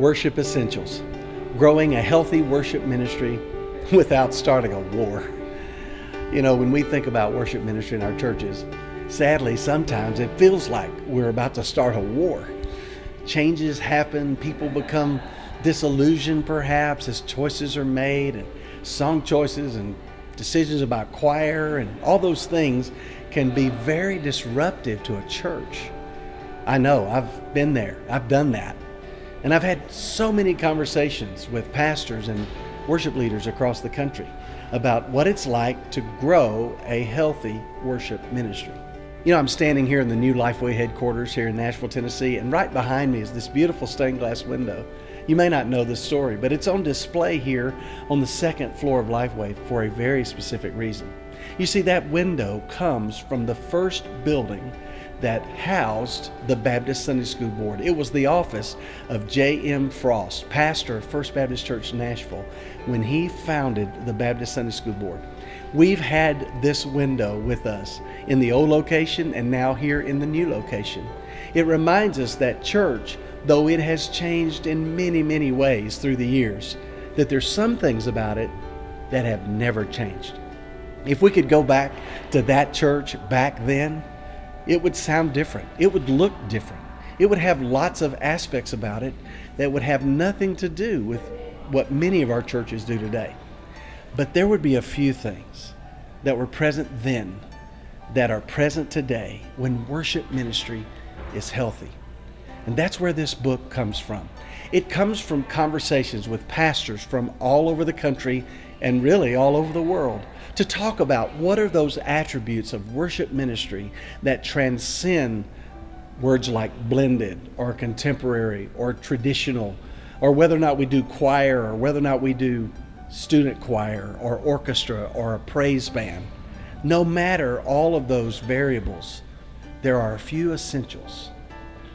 Worship Essentials, growing a healthy worship ministry without starting a war. You know, when we think about worship ministry in our churches, sadly, sometimes it feels like we're about to start a war. Changes happen, people become disillusioned perhaps as choices are made, and song choices and decisions about choir and all those things can be very disruptive to a church. I know, I've been there, I've done that. And I've had so many conversations with pastors and worship leaders across the country about what it's like to grow a healthy worship ministry. You know, I'm standing here in the new LifeWay headquarters here in Nashville, Tennessee, and right behind me is this beautiful stained glass window. You may not know this story, but it's on display here on the second floor of LifeWay for a very specific reason. You see, that window comes from the first building that housed the Baptist Sunday School Board. It was the office of J.M. Frost, pastor of First Baptist Church Nashville, when he founded the Baptist Sunday School Board. We've had this window with us in the old location and now here in the new location. It reminds us that church, though it has changed in many, many ways through the years, that there's some things about it that have never changed. If we could go back to that church back then, it would sound different. It would look different. It would have lots of aspects about it that would have nothing to do with what many of our churches do today. But there would be a few things that were present then that are present today when worship ministry is healthy. And that's where this book comes from. It comes from conversations with pastors from all over the country and really all over the world to talk about what are those attributes of worship ministry that transcend words like blended or contemporary or traditional, or whether or not we do choir or whether or not we do student choir or orchestra or a praise band. No matter all of those variables, there are a few essentials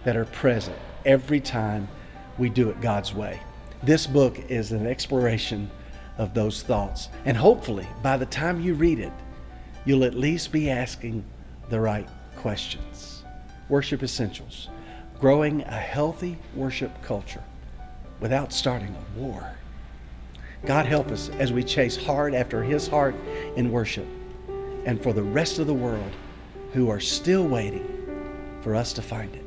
that are present every time we do it God's way. This book is an exploration of those thoughts. And hopefully, by the time you read it, you'll at least be asking the right questions. Worship Essentials, growing a healthy worship culture without starting a war. God help us as we chase hard after His heart in worship, and for the rest of the world who are still waiting for us to find it.